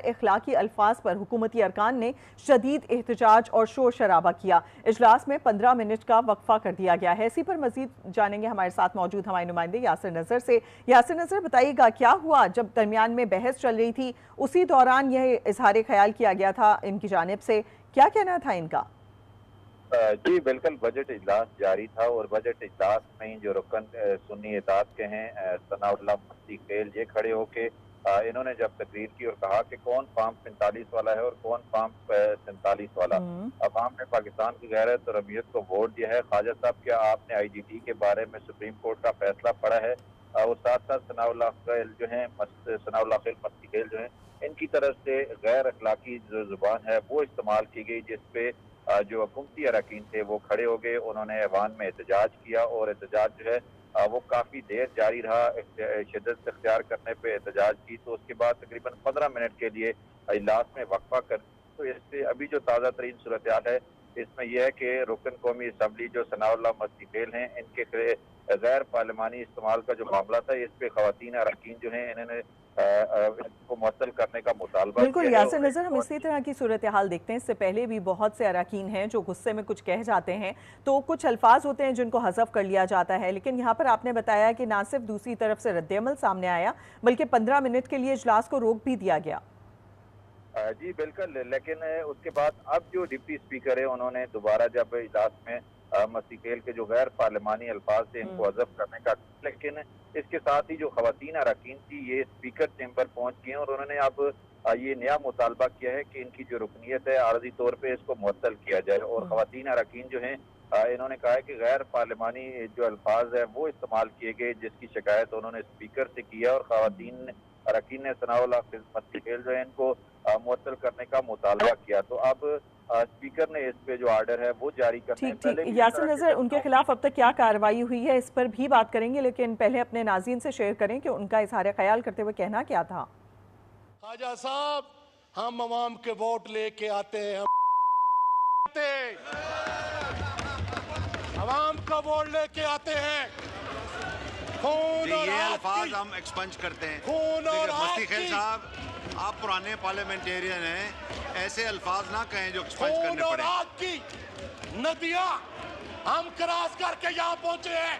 इखलाकी अल्फाज पर हुकूमती अरकान ने शदीद एहतजाज और शोर शराबा किया। इजलास में 15 मिनट का वक्फा कर दिया गया है। इसी पर मजीद जानेंगे हमारे साथ मौजूद हमारे नुमाइंदे यासिर नजर से। यासिर नजर, बताइएगा क्या हुआ जब दरमियान में बहस चल रही थी, उसी दौरान यह इजहार ख्याल किया गया था इनकी जानिब से, क्या कहना था इनका? जी बिल्कुल, बजट इजलास जारी था और बजट इजलास में जो रुकन सुन्नी इत्तेहाद के हैं सनाउल्लाह मस्ती खेल, ये खड़े होके इन्होंने जब तकरीर की और कहा कि कौन फार्म 45 वाला है और कौन फार्म 47 वाला। अवाम ने पाकिस्तान की गैरत और अमीयत को वोट दिया है। ख्वाजा साहब, क्या आपने IGT के बारे में सुप्रीम कोर्ट का फैसला पढ़ा है? और साथ साथ सनाउल्लाह खेल जो है सनाउल्लाह खेल मस्ती खेल जो है, इनकी तरफ से गैर अखलाकी जो जुबान है वो इस्तेमाल की गई, जिसपे जो हुकूमती अरकान थे वो खड़े हो गए। उन्होंने ऐवान में एहतजाज किया और एहतजाज जो है वो काफ़ी देर जारी रहा। शिद्दत इख्तियार करने पे एहतजाज की तो उसके बाद तकरीबन 15 मिनट के लिए इजलास में वक्फा कर। तो इससे अभी जो ताज़ा तरीन सूरत हाल है इसमें यह है कि रुकन कौमी असम्बली जो सनाउल्लाह मस्ती खेल हैं, इनके गैर पार्लिमानी इस्तेमाल का जो मामला था, इस पे खवातीन अरकान जो हैं इन्होंने इसको मुअत्तल करने का मुतालबा बिल्कुल किया है। यासिर नज़र, हम इसी तरह की सूरत हाल देखते हैं। इससे पहले भी बहुत से अरकान हैं जो गुस्से में कुछ कह जाते हैं तो कुछ अल्फाज होते हैं जिनको हज़फ कर लिया जाता है, लेकिन यहाँ पर आपने बताया कि ना सिर्फ दूसरी तरफ से रद्द-ए-अमल सामने आया बल्कि 15 मिनट के लिए इजलास को रोक भी दिया गया। जी बिल्कुल, लेकिन उसके बाद अब जो डिप्टी स्पीकर है उन्होंने दोबारा जब इजलास में मस्ती खेल के जो गैर पार्लिमानी अल्फाज थे इनको हज़फ करने का, लेकिन इसके साथ ही जो खवातीन अरकान थी ये स्पीकर चैम्बर पहुंच गए और उन्होंने अब ये नया मुतालबा किया है कि इनकी जो रुकनीत है आर्जी तौर पे इसको मुअत्तल किया जाए। और खवातीन अरकान जो हैं इन्होंने कहा है कि गैर पार्लिमानी जो अल्फाज है वो इस्तेमाल किए गए, जिसकी शिकायत उन्होंने स्पीकर से किया और खवातीन अरकान ने सनाउल्लाह मस्ती खेल जो है इनको मुअत्तल करने का मुतालबा किया। तो अब स्पीकर ने इस पे जो आर्डर है वो जारी करने ठीक ठीक यासिर नज़र, उनके खिलाफ अब तक क्या कार्रवाई हुई है इस पर भी बात करेंगे, लेकिन पहले अपने नाज़रीन से शेयर करें कि उनका इजहार ख्याल करते हुए कहना क्या था। ख्वाजा साहब, हम अवाम के वोट लेके आते हैं, अवाम का वोट लेके आते हैं। खून और ये अल्फाज हम एक्सपंज करते हैं। खून और मस्ती खेल साहब, आप पुराने पार्लियामेंटेरियन हैं, ऐसे अल्फाज ना कहें जो एक्सपंज करने पड़े। आग की नदियां हम क्रॉस करके यहाँ पहुंचे हैं,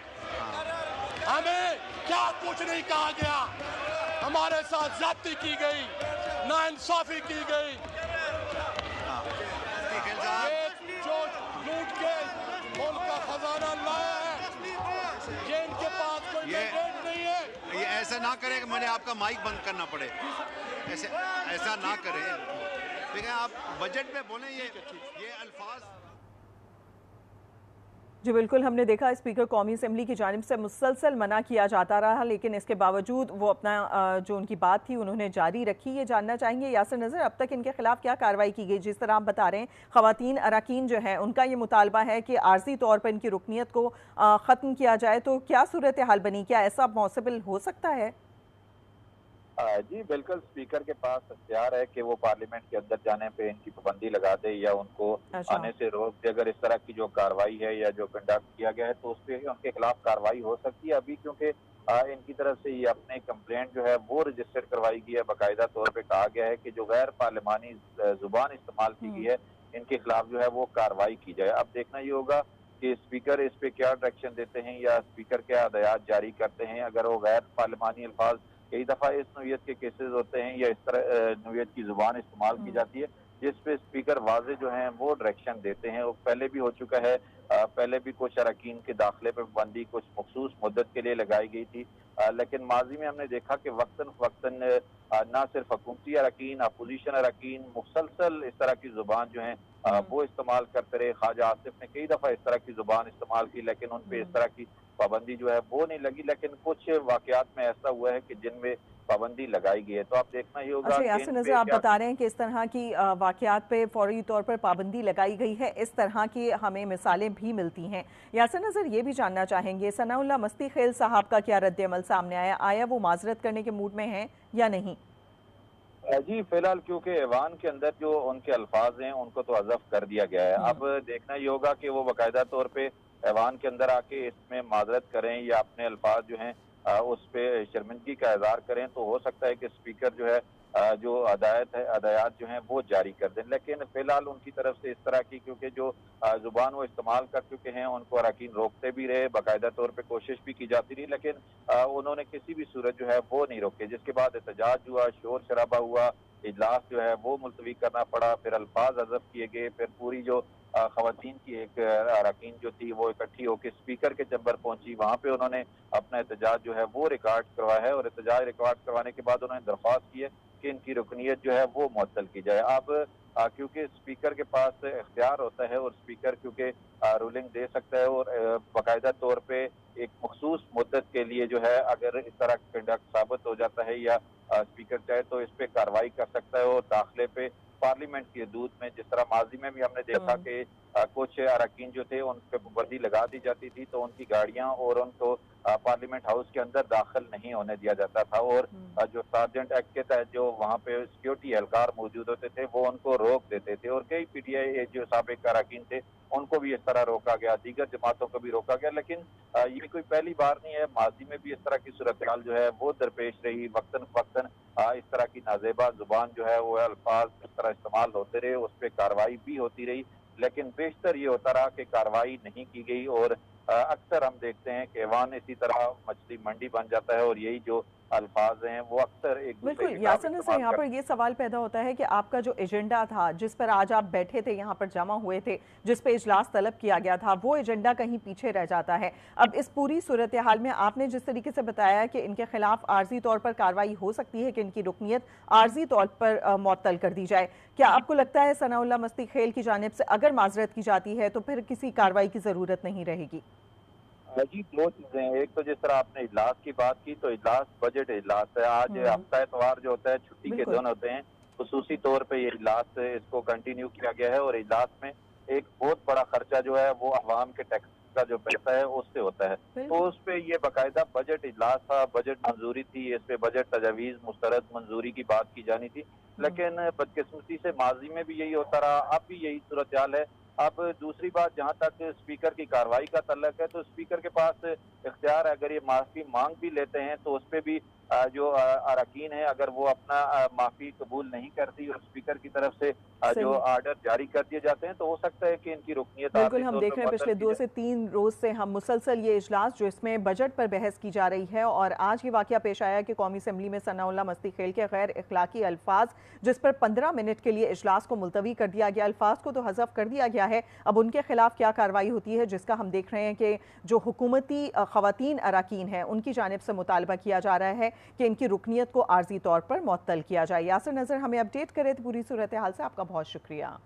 हमें क्या कुछ नहीं कहा गया, हमारे साथ ज्यादती की गई, नाइंसाफी की गई। जो लूट के मुल्क का खजाना लाया है, ये इनके पास कोई मैंडेट नहीं है। ये ऐसा ना करें कि मुझे आपका माइक बंद करना पड़े, ऐसा ना करें। देखिए, आप बजट में बोलें ये अल्फाज। जी बिल्कुल, हमने देखा स्पीकर कौमी असेंबली की जानिब से मुसलसल मना किया जाता रहा, लेकिन इसके बावजूद वो अपना जो उनकी बात थी उन्होंने जारी रखी। ये जानना चाहेंगे यासिर नज़र, अब तक इनके खिलाफ क्या कार्रवाई की गई? जिस तरह आप बता रहे हैं खवातीन अरकान जो हैं उनका ये मुतालबा है कि आर्जी तौर पर इनकी रुकनीत को ख़त्म किया जाए, तो क्या सूरत हाल बनी? क्या ऐसा पॉसिबल हो सकता है? जी बिल्कुल, स्पीकर के पास इख्तियार है कि वो पार्लियामेंट के अंदर जाने पे इनकी पाबंदी लगा दे या उनको आने से रोक दे। अगर इस तरह की जो कार्रवाई है या जो कंडक्ट किया गया है तो उस पर उनके खिलाफ कार्रवाई हो सकती है। अभी क्योंकि इनकी तरफ से ये अपने कंप्लेंट जो है वो रजिस्टर करवाई गई है, बाकायदा तौर पे कहा गया है कि जो गैर पार्लिमानी जुबान इस्तेमाल की गई है इनके खिलाफ जो है वो कार्रवाई की जाए। अब देखना ये होगा कि स्पीकर इस पे क्या डायरेक्शन देते हैं या स्पीकर क्या हदायत जारी करते हैं। अगर वो गैर पार्लिमानी अल्फाज, कई दफ़ा इस नोयत के केसेस होते हैं या इस तरह नोयत की जुबान इस्तेमाल की जाती है जिस पे स्पीकर वाजे जो हैं वो डायरेक्शन देते हैं। वो पहले भी हो चुका है, पहले भी कुछ अरकान के दाखिले पर पाबंदी कुछ मखसूस मुद्दत के लिए लगाई गई थी, लेकिन माजी में हमने देखा कि वक्तन फवक्तन ना सिर्फ हुकूमती अरकान, अपोजिशन अरकान मुसलसल इस तरह की जुबान जो है वो इस्तेमाल करते रहे। ख्वाजा आसिफ ने कई दफ़ा इस तरह की जुबान इस्तेमाल की, लेकिन उन पे इस तरह की पाबंदी जो है वो नहीं लगी। लेकिन कुछ वाकयात में ऐसा हुआ है कि जिनमें पाबंदी लगाई गई है, तो आप देखना ही होगा। अच्छा यासिर नज़र, आप बता रहे हैं कि इस तरह की वाकयात पे फौरी तौर पर पाबंदी लगाई गई है, इस तरह की हमें मिसालें भी मिलती हैं। यासिर नज़र, ये भी जानना चाहेंगे सनाउल्लाह मस्ती खेल साहब का क्या रद्द-ए-अमल सामने आया वो माजरत करने के मूड में हैं या नहीं? जी फिलहाल क्योंकि ऐवान के अंदर जो उनके अल्फाज हैं उनको तो हज़फ कर दिया गया है। अब देखना ये होगा कि वो बाकायदा तौर पे ऐवान के अंदर आके इसमें माजरत करें या अपने अल्फाज जो हैं उस पे शर्मिंदगी का इज़हार करें, तो हो सकता है कि स्पीकर जो है जो हदायत जो हैं वो जारी कर दें। लेकिन फिलहाल उनकी तरफ से इस तरह की, क्योंकि जो जुबान वो इस्तेमाल कर चुके हैं, उनको अरकान रोकते भी रहे, बाकायदा तौर पे कोशिश भी की जाती रही, लेकिन उन्होंने किसी भी सूरत जो है वो नहीं रोके, जिसके बाद एहतजाज हुआ, शोर शराबा हुआ, इजलास जो है वो मुलतवी करना पड़ा, फिर अल्फाज हज़फ किए गए, फिर पूरी जो खवातीन की एक अरकान जो थी वो इकट्ठी होकर स्पीकर के चैम्बर पहुंची, वहाँ पे उन्होंने अपना एहतजाज जो है वो रिकॉर्ड करवाया है और एहतजाज रिकॉर्ड करवाने के बाद उन्होंने दरख्वास्त की है कि इनकी रुकनीत जो है वो मुअत्तल की जाए। अब क्योंकि स्पीकर के पास इख्तियार होता है और स्पीकर क्योंकि रूलिंग दे सकता है और बाकायदा तौर पे एक मखसूस मुद्दत के लिए जो है अगर इस तरह कंडक्ट साबित हो जाता है या स्पीकर चाहे तो इस पे कार्रवाई कर सकता है और दाखिले पे पार्लियामेंट की हदूद में, जिस तरह माजी में भी हमने देखा कि कुछ अरकान जो थे उन पे पाबंदी लगा दी जाती थी तो उनकी गाड़ियां और उनको पार्लियामेंट हाउस के अंदर दाखिल नहीं होने दिया जाता था और जो सार्जेंट एक्ट के तहत जो वहाँ पे सिक्योरिटी एहलकार मौजूद होते थे वो उनको रोक देते थे और कई PTI जो साबिक अरकान थे उनको भी इस तरह रोका गया, दीगर जमातों को भी रोका गया। लेकिन ये कोई पहली बार नहीं है, माजी में भी इस तरह की सूरत हाल जो है वो दरपेश रही, वक्तन फक्तन इस तरह की नाजेबा जुबान जो है वो अल्फाज इस तरह इस्तेमाल होते रहे, उस पर कार्रवाई भी होती रही, लेकिन बेशतर ये होता रहा कि कार्रवाई नहीं की गई और अक्सर हम देखते हैं कि ऐवान इसी तरह मछली मंडी बन जाता है और यही जो अल्फाज हैं वो अक्सर एक बिल्कुल। यासिर नज़र, यहाँ पर ये सवाल पैदा होता है कि आपका जो एजेंडा था जिस पर आज आप बैठे थे, यहाँ पर जमा हुए थे, जिस पे इजलास तलब किया गया था, वो एजेंडा कहीं पीछे रह जाता है। अब इस पूरी सूरत हाल में आपने जिस तरीके से बताया कि इनके खिलाफ आर्जी तौर पर कार्रवाई हो सकती है कि इनकी रुकनीत आर्जी तौर पर मुअत्तल कर दी जाए, क्या आपको लगता है सनाउल्लाह मस्ती खेल की जानिब से अगर माजरत की जाती है तो फिर किसी कार्रवाई की ज़रूरत नहीं रहेगी? जी, दो चीजें हैं। एक तो जिस तरह आपने इजलास की बात की तो इजलास बजट इजलास है। आज हफ्ता इतवार जो होता है छुट्टी के दिन होते हैं, खुसूसी तौर पे ये इजलास इसको कंटिन्यू किया गया है और इजलास में एक बहुत बड़ा खर्चा जो है वो अवाम के टैक्स का जो पैसा है उससे होता है, तो उस पे ये बाकायदा बजट इजलास था, बजट मंजूरी थी, इस पे बजट तजावीज मुस्तरद मंजूरी की बात की जानी थी, लेकिन बदकिस्मती से माजी में भी यही होता रहा, अब भी यही सूरत हाल है। अब दूसरी बात, जहाँ तक स्पीकर की कार्रवाई का तल्लक है तो स्पीकर के पास इख्तियार है, अगर ये माफी मांग भी लेते हैं तो उस पर भी जो अरकान है अगर वो अपना माफी कबूल नहीं करती और स्पीकर की तरफ से जो आर्डर जारी कर दिए जाते हैं तो हो सकता है कि इनकी रुकनीत। बिल्कुल, हम देख रहे हैं पिछले 2 से 3 रोज से हम मुसलसल ये इजलास जो इसमें बजट पर बहस की जा रही है और आज ये वाकया पेश आया कि कौमी असम्बली में सनाउल्लाह मस्ती खेल के गैर इखलाकी अल्फाज जिस पर 15 मिनट के लिए इजलास को मुलतवी कर दिया गया, अल्फाज को तो हज़फ कर दिया गया है, अब उनके खिलाफ क्या कार्रवाई होती है जिसका हम देख रहे हैं कि जो हुकूमती खवातीन अरकान हैं उनकी जानिब से मुतालबा किया जा रहा है कि इनकी रुकनीत को आर्जी तौर पर मुअत्तल किया जाए। यासिर नज़र हमें अपडेट करे तो पूरी सूरत हाल से आपका बहुत शुक्रिया।